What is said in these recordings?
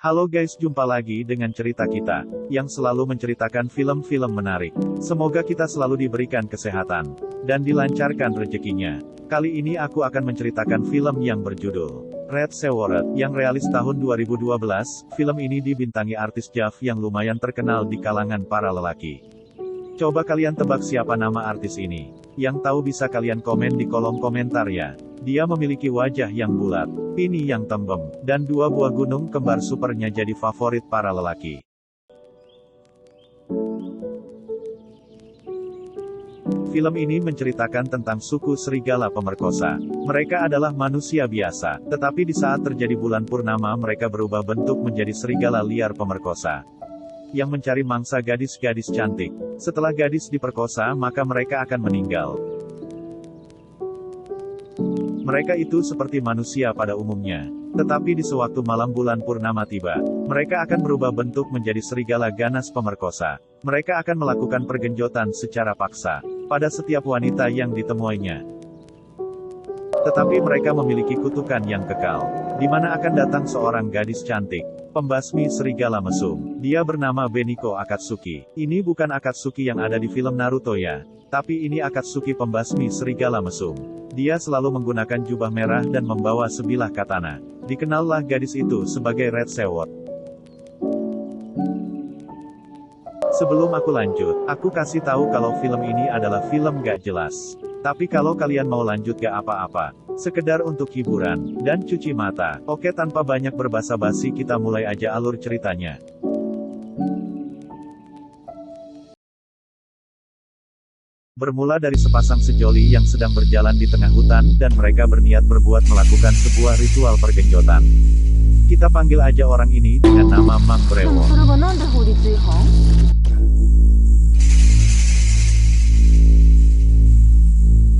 Halo guys, jumpa lagi dengan cerita kita, yang selalu menceritakan film-film menarik. Semoga kita selalu diberikan kesehatan, dan dilancarkan rezekinya. Kali ini aku akan menceritakan film yang berjudul Red Seward, yang rilis tahun 2012. Film ini dibintangi artis Jav yang lumayan terkenal di kalangan para lelaki. Coba kalian tebak siapa nama artis ini. Yang tahu bisa kalian komen di kolom komentar ya. Dia memiliki wajah yang bulat, pini yang tembem, dan dua buah gunung kembar supernya jadi favorit para lelaki. Film ini menceritakan tentang suku serigala pemerkosa. Mereka adalah manusia biasa, tetapi di saat terjadi bulan purnama mereka berubah bentuk menjadi serigala liar pemerkosa yang mencari mangsa gadis-gadis cantik. Setelah gadis diperkosa, maka mereka akan meninggal. Mereka itu seperti manusia pada umumnya. Tetapi di sewaktu malam bulan purnama tiba, mereka akan berubah bentuk menjadi serigala ganas pemerkosa. Mereka akan melakukan pergenjotan secara paksa pada setiap wanita yang ditemuinya. Tetapi mereka memiliki kutukan yang kekal, di mana akan datang seorang gadis cantik, pembasmi serigala mesum. Dia bernama Beniko Akatsuki. Ini bukan Akatsuki yang ada di film Naruto ya. Tapi ini Akatsuki pembasmi serigala mesum. Dia selalu menggunakan jubah merah dan membawa sebilah katana. Dikenallah gadis itu sebagai Red Seward. Sebelum aku lanjut, aku kasih tahu kalau film ini adalah film gak jelas. Tapi kalau kalian mau lanjut gak apa-apa. Sekedar untuk hiburan, dan cuci mata. Oke, tanpa banyak berbasa-basi kita mulai aja alur ceritanya. Bermula dari sepasang sejoli yang sedang berjalan di tengah hutan, dan mereka berniat melakukan sebuah ritual pergenjotan. Kita panggil aja orang ini dengan nama Mang Brewo.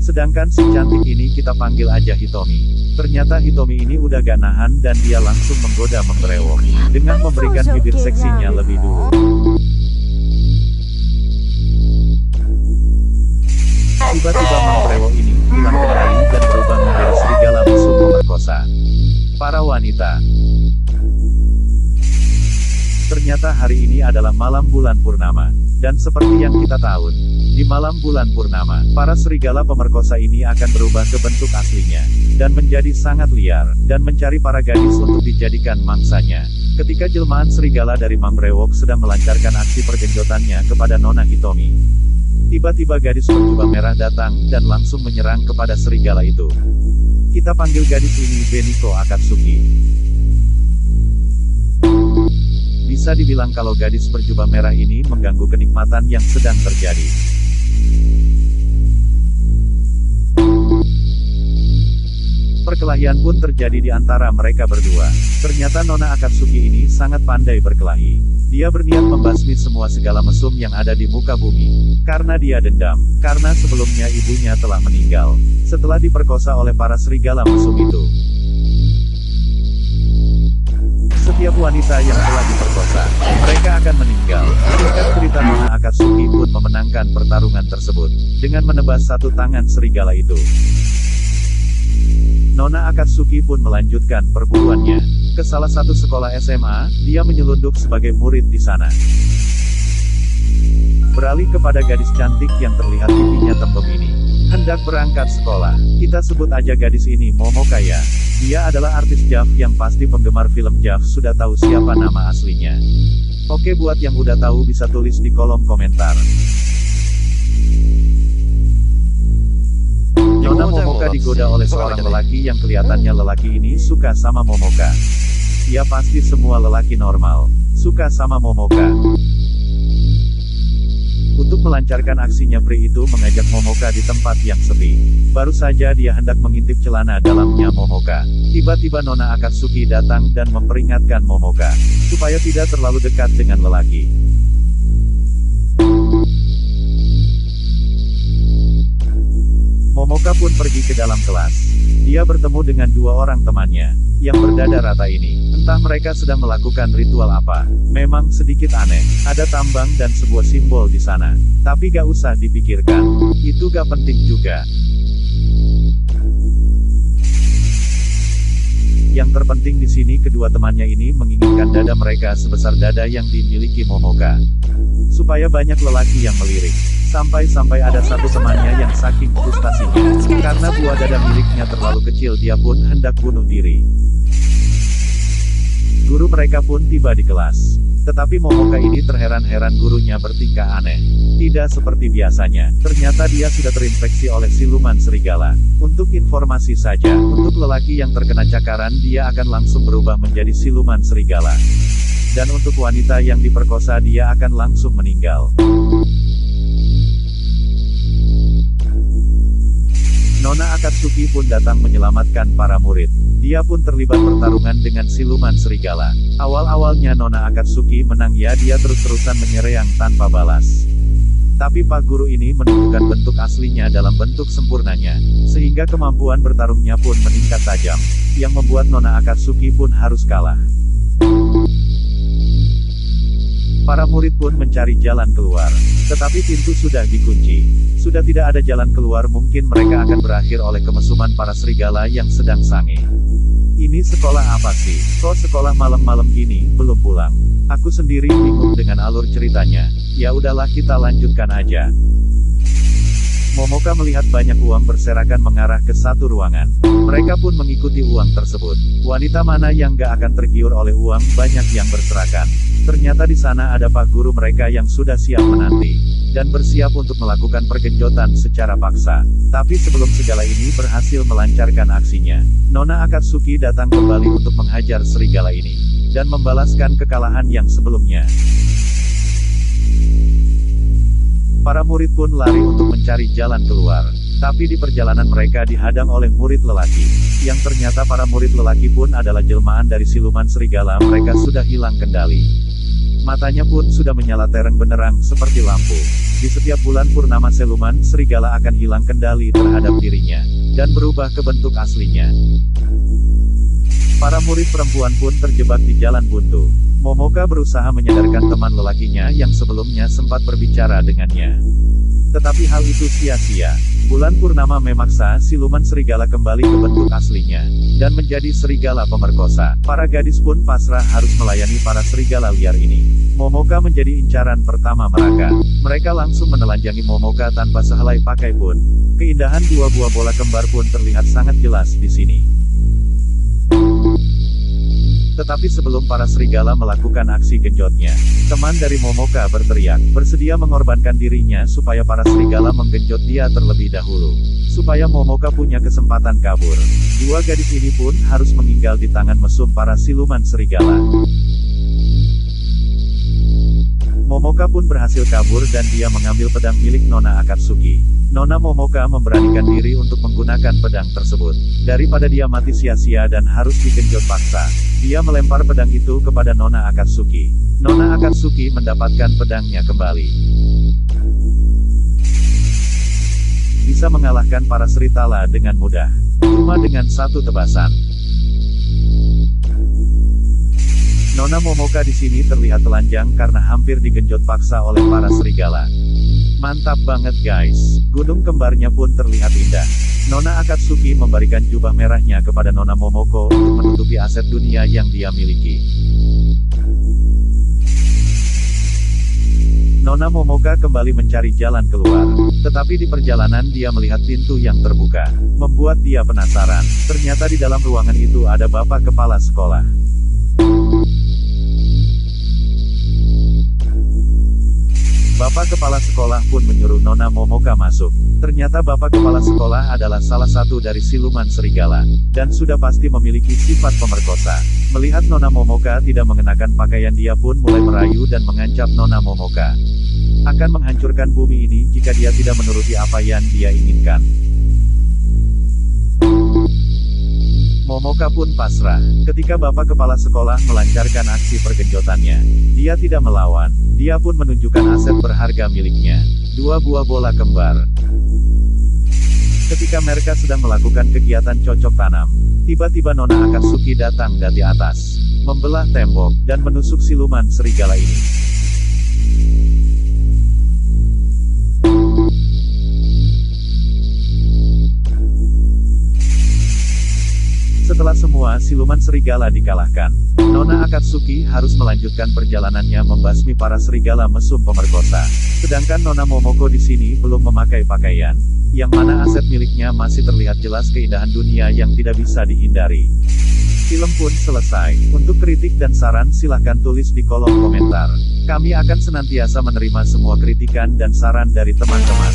Sedangkan si cantik ini kita panggil aja Hitomi. Ternyata Hitomi ini udah gak nahan dan dia langsung menggoda Mang Brewo dengan memberikan bibir seksinya lebih dulu. Tiba-tiba Mang Brewo ini hilang kendali dan berubah menjadi serigala musuh pemerkosa para wanita. Ternyata hari ini adalah malam bulan purnama. Dan seperti yang kita tahu, di malam bulan purnama, para serigala pemerkosa ini akan berubah ke bentuk aslinya, dan menjadi sangat liar, dan mencari para gadis untuk dijadikan mangsanya. Ketika jelmaan serigala dari Mang Brewo sedang melancarkan aksi pergenjotannya kepada Nona Hitomi, tiba-tiba gadis berjubah merah datang, dan langsung menyerang kepada serigala itu. Kita panggil gadis ini Beniko Akatsuki. Bisa dibilang kalau gadis berjubah merah ini mengganggu kenikmatan yang sedang terjadi. Perkelahian pun terjadi di antara mereka berdua. Ternyata Nona Akatsuki ini sangat pandai berkelahi. Dia berniat membasmi semua segala mesum yang ada di muka bumi. Karena dia dendam, karena sebelumnya ibunya telah meninggal setelah diperkosa oleh para serigala mesum itu. Setiap wanita yang telah diperkosa, mereka akan meninggal. Singkat cerita, Nona Akatsuki pun memenangkan pertarungan tersebut, dengan menebas satu tangan serigala itu. Nona Akatsuki pun melanjutkan perburuannya ke salah satu sekolah SMA, dia menyelundup sebagai murid di sana. Beralih kepada gadis cantik yang terlihat pipinya tembem ini. Hendak berangkat sekolah. Kita sebut aja gadis ini Momoka ya. Dia adalah artis Jav yang pasti penggemar film Jav sudah tahu siapa nama aslinya. Oke, buat yang udah tahu bisa tulis di kolom komentar. Nona Momoka digoda oleh seorang lelaki yang kelihatannya lelaki ini suka sama Momoka. Ya pasti semua lelaki normal suka sama Momoka. Untuk melancarkan aksinya, pria itu mengajak Momoka di tempat yang sepi. Baru saja dia hendak mengintip celana dalamnya Momoka, tiba-tiba Nona Akatsuki datang dan memperingatkan Momoka supaya tidak terlalu dekat dengan lelaki. Momoka pun pergi ke dalam kelas. Dia bertemu dengan dua orang temannya yang berdada rata ini. Entah mereka sedang melakukan ritual apa. Memang sedikit aneh. Ada tambang dan sebuah simbol di sana. Tapi gak usah dipikirkan. Itu gak penting juga. Yang terpenting di sini kedua temannya ini menginginkan dada mereka sebesar dada yang dimiliki Momoka. Supaya banyak lelaki yang melirik. Sampai-sampai ada satu temannya yang saking frustasinya. Karena buah dada miliknya terlalu kecil dia pun hendak bunuh diri. Guru mereka pun tiba di kelas. Tetapi Momoka ini terheran-heran gurunya bertingkah aneh. Tidak seperti biasanya, ternyata dia sudah terinfeksi oleh siluman serigala. Untuk informasi saja, untuk lelaki yang terkena cakaran dia akan langsung berubah menjadi siluman serigala. Dan untuk wanita yang diperkosa dia akan langsung meninggal. Nona Akatsuki pun datang menyelamatkan para murid. Dia pun terlibat pertarungan dengan siluman serigala. Awal-awalnya Nona Akatsuki menang ya dia terus-terusan menyerang tanpa balas. Tapi Pak Guru ini menunjukkan bentuk aslinya dalam bentuk sempurnanya. Sehingga kemampuan bertarungnya pun meningkat tajam. Yang membuat Nona Akatsuki pun harus kalah. Para murid pun mencari jalan keluar. Tetapi pintu sudah dikunci. Sudah tidak ada jalan keluar mungkin mereka akan berakhir oleh kemesuman para serigala yang sedang sange. Ini sekolah apa sih? Kok sekolah malam-malam gini, belum pulang? Aku sendiri bingung dengan alur ceritanya. Ya udahlah kita lanjutkan aja. Momoka melihat banyak uang berserakan mengarah ke satu ruangan. Mereka pun mengikuti uang tersebut. Wanita mana yang gak akan tergiur oleh uang banyak yang berserakan. Ternyata di sana ada Pak Guru mereka yang sudah siap menanti. Dan bersiap untuk melakukan pergenjotan secara paksa. Tapi sebelum segala ini berhasil melancarkan aksinya, Nona Akatsuki datang kembali untuk menghajar serigala ini. Dan membalaskan kekalahan yang sebelumnya. Para murid pun lari untuk mencari jalan keluar. Tapi di perjalanan mereka dihadang oleh murid lelaki. Yang ternyata para murid lelaki pun adalah jelmaan dari siluman serigala mereka sudah hilang kendali. Matanya pun sudah menyala terang benderang seperti lampu. Di setiap bulan purnama siluman serigala akan hilang kendali terhadap dirinya. Dan berubah ke bentuk aslinya. Para murid perempuan pun terjebak di jalan buntu. Momoka berusaha menyadarkan teman lelakinya yang sebelumnya sempat berbicara dengannya. Tetapi hal itu sia-sia. Bulan purnama memaksa siluman serigala kembali ke bentuk aslinya. Dan menjadi serigala pemerkosa. Para gadis pun pasrah harus melayani para serigala liar ini. Momoka menjadi incaran pertama mereka. Mereka langsung menelanjangi Momoka tanpa sehelai pakai pun. Keindahan dua buah bola kembar pun terlihat sangat jelas di sini. Tetapi sebelum para serigala melakukan aksi genjotnya, teman dari Momoka berteriak, bersedia mengorbankan dirinya supaya para serigala menggenjot dia terlebih dahulu. Supaya Momoka punya kesempatan kabur. Dua gadis ini pun harus meninggal di tangan mesum para siluman serigala. Momoka pun berhasil kabur dan dia mengambil pedang milik Nona Akatsuki. Nona Momoka memberanikan diri untuk menggunakan pedang tersebut. Daripada dia mati sia-sia dan harus digenjot paksa, dia melempar pedang itu kepada Nona Akatsuki. Nona Akatsuki mendapatkan pedangnya kembali. Bisa mengalahkan para Sritala dengan mudah. Cuma dengan satu tebasan. Nona Momoka di sini terlihat telanjang karena hampir digenjot paksa oleh para serigala. Mantap banget guys. Gunung kembarnya pun terlihat indah. Nona Akatsuki memberikan jubah merahnya kepada Nona Momoko untuk menutupi aset dunia yang dia miliki. Nona Momoka kembali mencari jalan keluar. Tetapi di perjalanan dia melihat pintu yang terbuka. Membuat dia penasaran. Ternyata di dalam ruangan itu ada bapak kepala sekolah. Bapak kepala sekolah pun menyuruh Nona Momoka masuk. Ternyata bapak kepala sekolah adalah salah satu dari siluman serigala. Dan sudah pasti memiliki sifat pemerkosa. Melihat Nona Momoka tidak mengenakan pakaian dia pun mulai merayu dan mengancam Nona Momoka. Akan menghancurkan bumi ini jika dia tidak menuruti apa yang dia inginkan. Momoka pun pasrah. Ketika bapak kepala sekolah melancarkan aksi pergenjotannya, dia tidak melawan. Dia pun menunjukkan aset berharga miliknya. Dua buah bola kembar. Ketika mereka sedang melakukan kegiatan cocok tanam, tiba-tiba Nona Akatsuki datang dari atas, membelah tembok, dan menusuk siluman serigala ini. Setelah semua siluman serigala dikalahkan, Nona Akatsuki harus melanjutkan perjalanannya membasmi para serigala mesum pemerkosa. Sedangkan Nona Momoko di sini belum memakai pakaian, yang mana aset miliknya masih terlihat jelas keindahan dunia yang tidak bisa dihindari. Film pun selesai. Untuk kritik dan saran silahkan tulis di kolom komentar. Kami akan senantiasa menerima semua kritikan dan saran dari teman-teman.